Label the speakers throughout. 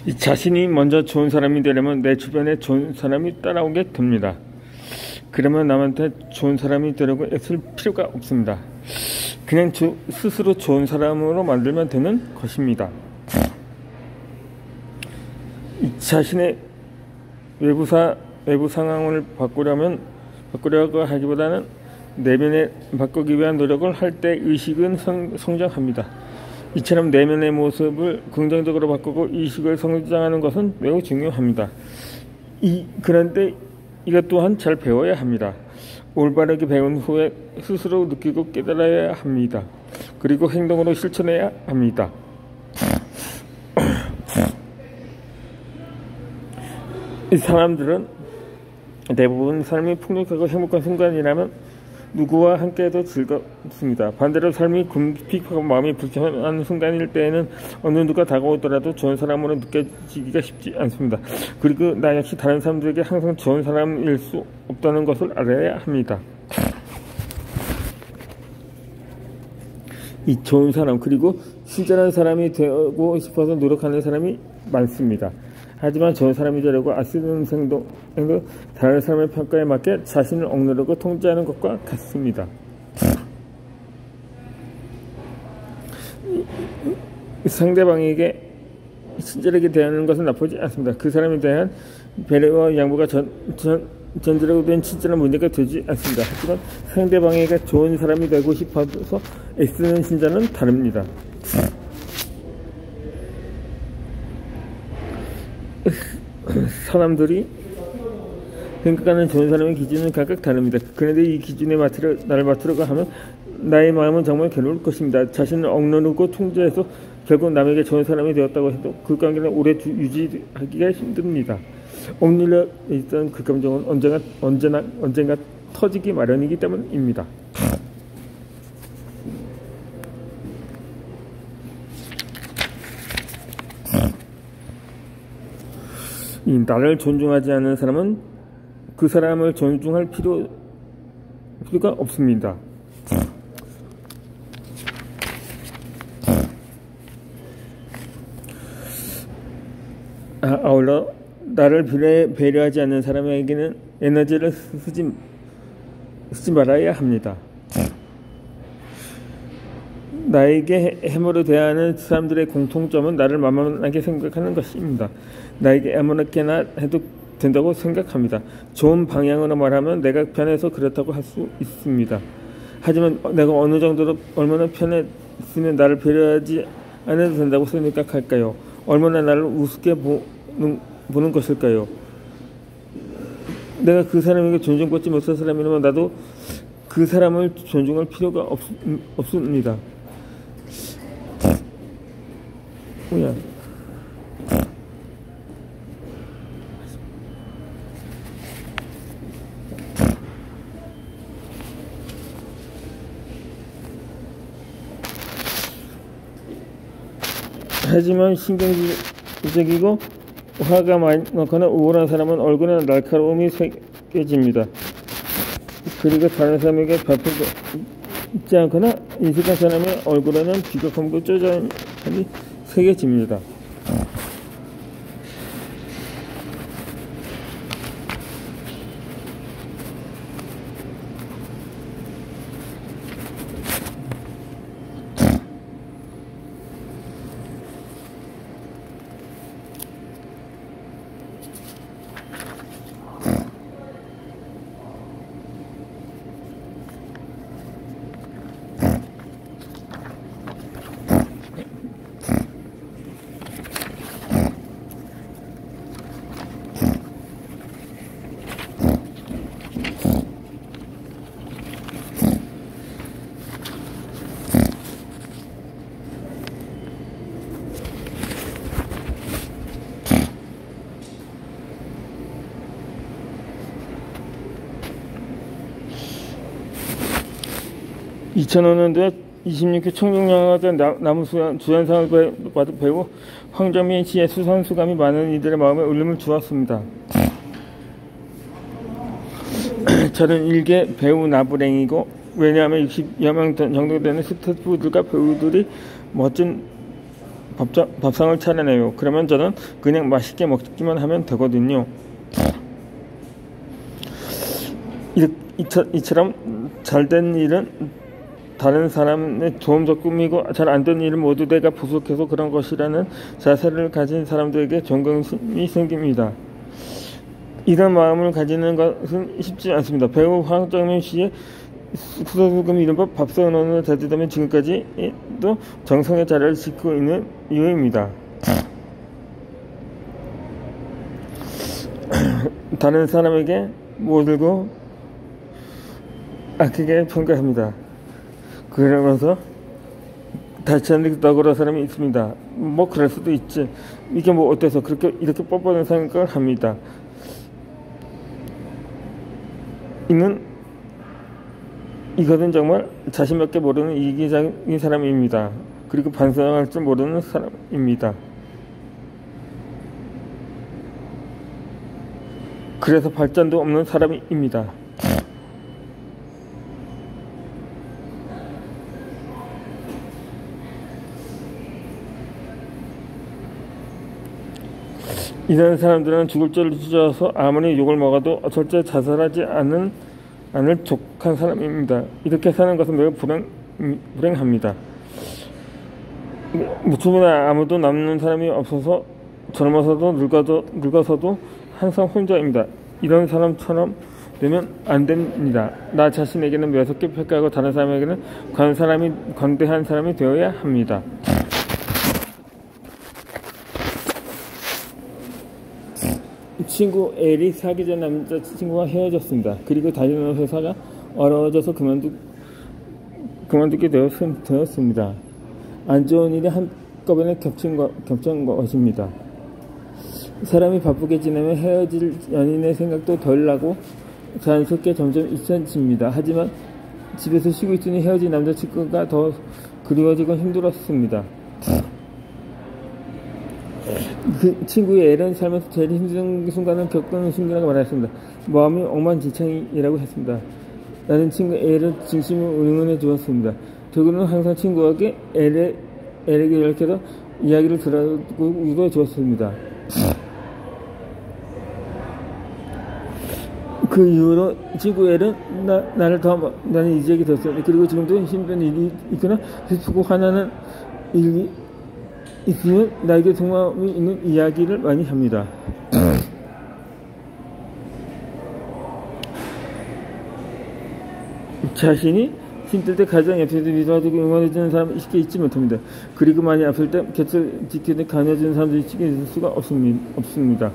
Speaker 1: 이 자신이 먼저 좋은 사람이 되려면 내 주변에 좋은 사람이 따라오게 됩니다. 그러면 남한테 좋은 사람이 되려고 애쓸 필요가 없습니다. 그냥 스스로 좋은 사람으로 만들면 되는 것입니다. 이 자신의 외부 상황을 바꾸려고 하기보다는 내면에 바꾸기 위한 노력을 할 때 의식은 성장합니다. 이처럼 내면의 모습을 긍정적으로 바꾸고 의식을 성장하는 것은 매우 중요합니다. 그런데 이것 또한 잘 배워야 합니다. 올바르게 배운 후에 스스로 느끼고 깨달아야 합니다. 그리고 행동으로 실천해야 합니다. 이 사람들은 대부분 삶이 풍족하고 행복한 순간이라면 누구와 함께해도 즐겁습니다. 반대로 삶이 궁핍하고 마음이 불편한 순간일 때에는 어느 누가 다가오더라도 좋은 사람으로 느껴지기가 쉽지 않습니다. 그리고 나 역시 다른 사람들에게 항상 좋은 사람일 수 없다는 것을 알아야 합니다. 이 좋은 사람, 그리고 친절한 사람이 되고 싶어서 노력하는 사람이 많습니다. 하지만 좋은 사람이 되려고 애쓰는 행동, 다른 사람의 평가에 맞게 자신을 억누르고 통제하는 것과 같습니다. 상대방에게 친절하게 대하는 것은 나쁘지 않습니다. 그 사람에 대한 배려와 양보가 전제로 된 친절한 문제가 되지 않습니다. 하지만 상대방에게 좋은 사람이 되고 싶어서 애쓰는 신자는 다릅니다. 사람들이 생각하는 좋은 사람의 기준은 각각 다릅니다. 그런데 이 기준에 나를 맞추려고 하면 나의 마음은 정말 괴로울 것입니다. 자신을 억누르고 통제해서 결국 남에게 좋은 사람이 되었다고 해도 그 관계는 오래 유지하기가 힘듭니다. 억눌려 있던 그 감정은 언젠가 터지기 마련이기 때문입니다. 나를 존중하지 않는 사람은 그 사람을 존중할 필요가 없습니다. 아울러 나를 배려하지 않는 사람에게는 에너지를 쓰지 말아야 합니다. 나에게 해머로 대하는 사람들의 공통점은 나를 만만하게 생각하는 것입니다. 나에게 아무렇게나 해도 된다고 생각합니다. 좋은 방향으로 말하면 내가 편해서 그렇다고 할 수 있습니다. 하지만 내가 어느 정도로 얼마나 편했으면 나를 배려하지 않아도 된다고 생각할까요? 얼마나 나를 우습게 보는 것일까요? 내가 그 사람에게 존중받지 못한 사람이라면 나도 그 사람을 존중할 필요가 없습니다. 뭐야? 하지만 신경질적이고 화가 많거나 우울한 사람은 얼굴에 날카로움이 새겨집니다. 그리고 다른 사람에게 밟히지 않거나 인색한 사람의 얼굴에는 비겁함과 쪼잔함이 새겨집니다. (2005년도에) 26회 청룡영화제 주연상을 받은 배우 황정민 씨의 수상소감이 많은 이들의 마음에 울림을 주었습니다. 저는 일개 배우 나부랭이고, 왜냐하면 60여 명 정도 되는 스태프들과 배우들이 멋진 밥상을 차려내요. 그러면 저는 그냥 맛있게 먹기만 하면 되거든요. 이처럼 잘된 일은 다른 사람의 도움 적금이고 잘 안 된 일은 모두 내가 부족해서 그런 것이라는 자세를 가진 사람들에게 존경심이 생깁니다. 이런 마음을 가지는 것은 쉽지 않습니다. 배우 황정민 씨의 후소금 이른바 밥상론을 대두하면 지금까지도 정성의 자리를 지키고 있는 이유입니다. 다른 사람에게 모들고 아끼게 평가합니다. 그러면서 다치 않는 너그러운 사람이 있습니다. 뭐 그럴 수도 있지. 이게 뭐 어때서 이렇게 뻔뻔한 생각을 합니다. 이것은 정말 자신밖에 모르는 이기적인 사람입니다. 그리고 반성할 줄 모르는 사람입니다. 그래서 발전도 없는 사람입니다. 이런 사람들은 죽을 죄를 지어서 아무리 욕을 먹어도 절대 자살하지 않을 족한 사람입니다. 이렇게 사는 것은 매우 불행합니다. 주변에 아무도 남는 사람이 없어서 젊어서도 늙어서도 항상 혼자입니다. 이런 사람처럼 되면 안 됩니다. 나 자신에게는 매섭게 평가하고 다른 사람에게는 관대한 사람이 되어야 합니다. 친구 L이 사귀 전 남자친구와 헤어졌습니다. 그리고 다니는 회사가 어려워져서 그만두게 되었습니다. 안 좋은 일이 한꺼번에 겹친 것입니다. 사람이 바쁘게 지내면 헤어질 연인의 생각도 덜 나고 자연스럽게 점점 잊혀집니다. 하지만 집에서 쉬고 있으니 헤어진 남자친구가 더 그리워지고 힘들었습니다. 그 친구의 L은 살면서 제일 힘든 순간을 겪은 순간이라고 말했습니다. 마음이 엉망진창이라고 했습니다. 나는 친구 L을 진심으로 응원해 주었습니다. 저는 항상 친구에게 L에게 이렇게도 이야기를 들어주고 위로해 주었습니다. 그 이후로 친구 L은 나는 이제 되었습니다. 그리고 지금도 힘든 일이 있거나 슬프고 화나는 일이 있으면 나에게 동감이 있는 이야기를 많이 합니다. 자신이 힘들 때 가장 옆에서 위로하고 응원해주는 사람이 쉽게 있지 못합니다. 그리고 많이 아플 때 곁을 지키는 강해주는 사람들이 쉽게 있을 수가 없습니다.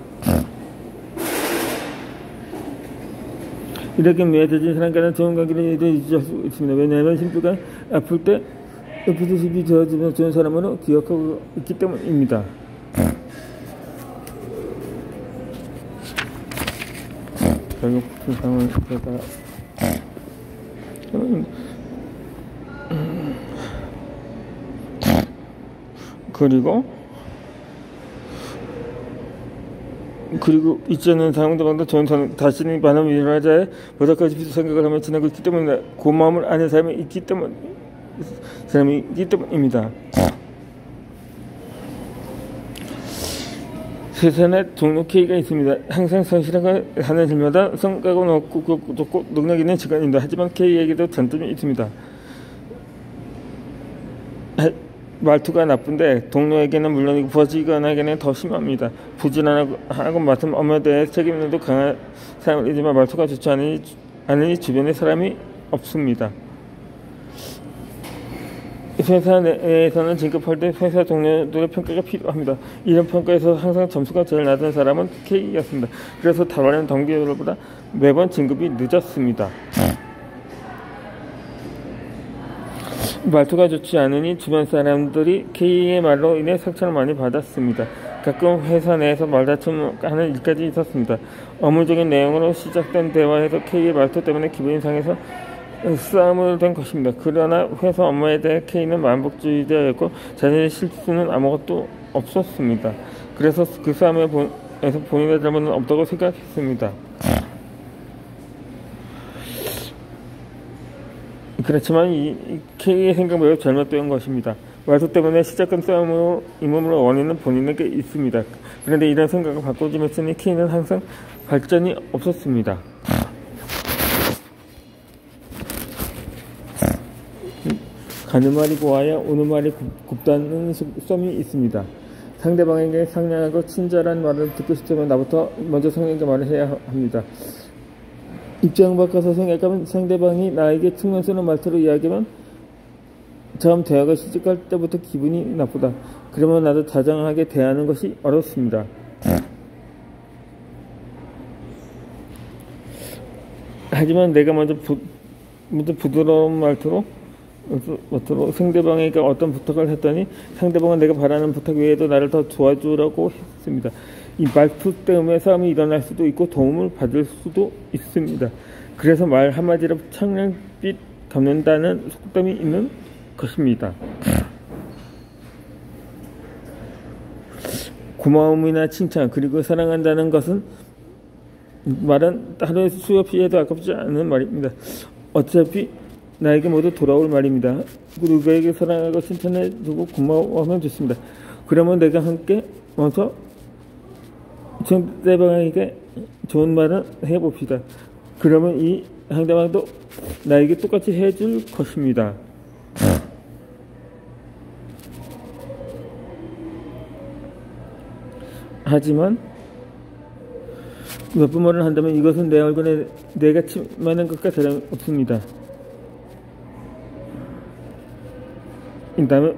Speaker 1: 이렇게 매해진 사람과는 좋은 관계를 유지할 수 있습니다. 왜냐하면 힘들고 아플 때 옆에서 힘이 되어주면 좋은 사람으로 기억하고 있기 때문입니다. 결국 세상을 제가 그리고 잊지 않는 사람들보다 좋은 사람, 자신이 많은 일하자에 보다까지 생각을 하며 지내고 있기 때문에 고마움을 아는 사람이 있기 때문입니다. 세상에 종로 K가 있습니다. 항상 성실하게 하는 일마다 성과가 높고 능력 있는 직원입니다. 하지만 K에게도 단점이 있습니다. 말투가 나쁜데 동료에게는 물론이고 부하직원에게는 더 심합니다. 부지런하고 맡은 업무에 대해 책임감도 강한 사람이지만 말투가 좋지 않으니 주변에 사람이 없습니다. 회사 내에서는 진급할 때 회사 동료들의 평가가 필요합니다. 이런 평가에서 항상 점수가 제일 낮은 사람은 K였습니다. 그래서 다른 동기들보다 매번 진급이 늦었습니다. 말투가 좋지 않으니 주변 사람들이 K의 말로 인해 상처를 많이 받았습니다. 가끔 회사 내에서 말다툼하는 일까지 있었습니다. 업무적인 내용으로 시작된 대화에서 K의 말투 때문에 기분이 상해서 싸움을 된 것입니다. 그러나 회사 업무에 대해 K는 만복주의자였고 자신의 실수는 아무것도 없었습니다. 그래서 그 싸움에서 본인의 잘못은 없다고 생각했습니다. 그렇지만 이 K의 생각은 매우 잘못된 것입니다. 말투 때문에 시작한 싸움으로 이 몸을 원인은 본인에게 있습니다. 그런데 이런 생각을 바꿔주면서는 K는 항상 발전이 없었습니다. 가는 말이 고와야 오는 말이 곱다는 썸이 있습니다. 상대방에게 상냥하고 친절한 말을 듣고 싶다면 나부터 먼저 상냥하게 말을 해야 합니다. 입장 바꿔서 생각하면 상대방이 나에게 측면스러운 말투로 이야기하면 처음 대화가 시작할 때부터 기분이 나쁘다. 그러면 나도 다정하게 대하는 것이 어렵습니다. 하지만 내가 먼저 부드러운 말투로 상대방에게 어떤 부탁을 했더니 상대방은 내가 바라는 부탁 외에도 나를 더 도와주라고 했습니다. 이 말투 때문에 싸움이 일어날 수도 있고 도움을 받을 수도 있습니다. 그래서 말 한마디로 창량빛 갚는다는 속담이 있는 것입니다. 고마움이나 칭찬 그리고 사랑한다는 것은 말은 하루에 수없이 해도 아깝지 않은 말입니다. 어차피 나에게 모두 돌아올 말입니다. 누구에게 사랑하고 칭찬해주고 고마워하면 좋습니다. 그러면 내가 함께 와서 상대방에게 좋은 말을 해봅시다. 그러면 이 상대방도 나에게 똑같이 해줄 것입니다. 하지만 몇 번 말을 한다면 이것은 내 얼굴에 내가 침하는 것과 다름없습니다. 다음에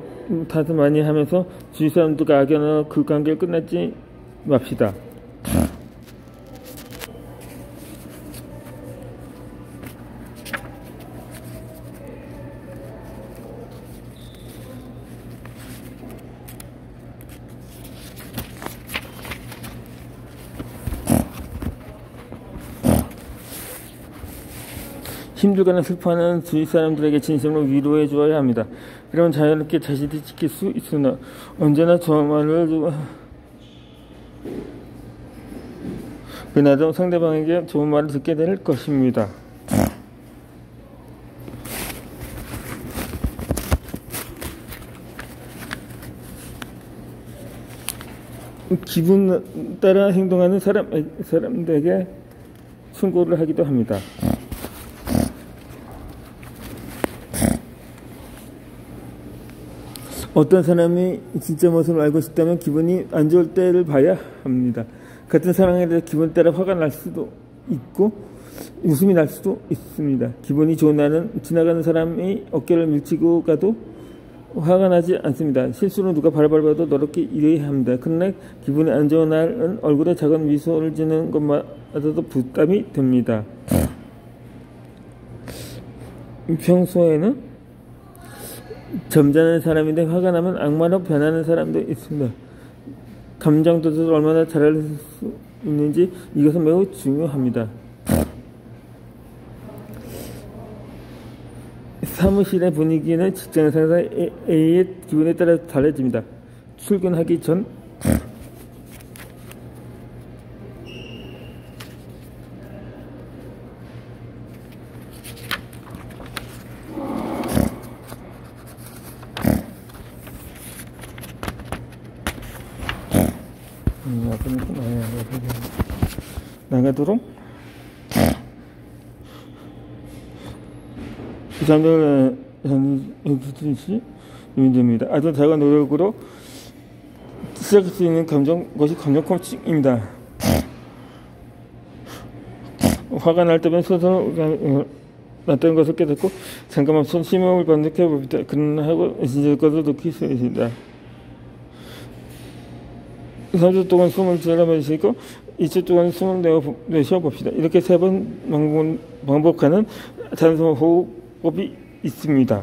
Speaker 1: 탓을 많이 하면서 주위 사람들과 악연하고 그 관계를 끝내지 맙시다. 힘들거나 슬퍼하는 주위 사람들에게 진심으로 위로해 주어야 합니다. 그러면 자유롭게 자신이 지킬 수 있으나 언제나 저 말을 그나마 상대방에게 좋은 말을 듣게 될 것입니다. 기분 따라 행동하는 사람들에게 충고를 하기도 합니다. 어떤 사람이 진짜 모습을 알고 싶다면 기분이 안 좋을 때를 봐야 합니다. 같은 상황에 대해 기분 따라 화가 날 수도 있고 웃음이 날 수도 있습니다. 기분이 좋은 날은 지나가는 사람이 어깨를 밀치고 가도 화가 나지 않습니다. 실수로 누가 발을 밟아도 너렇게 일해야 합니다. 그러나 기분이 안 좋은 날은 얼굴에 작은 미소를 지는 것마저도 부담이 됩니다. 평소에는 점잖은 사람인데 화가 나면 악마로 변하는 사람도 있습니다. 감정 조절을 얼마나 잘할 수 있는지 이것은 매우 중요합니다. 사무실의 분위기는 직장 상사 A의 기분에 따라 달라집니다. 출근하기 전 나가도록 이 사람들은 됩니다. 아주 작은 노력으로 시작할 수 있는 것이 감정 코칭입니다. 화가 날 때면 스스로 났다는 것을 깨닫고 잠깐만 심호흡을 반복해 봅니다. 그러나 하고 진짜 것을 느낄 수 있습니다. 3초 동안 숨을 들여 마시고 2초 동안 숨을 내쉬어 봅시다. 이렇게 3번 반복하는 단순 호흡법이 있습니다.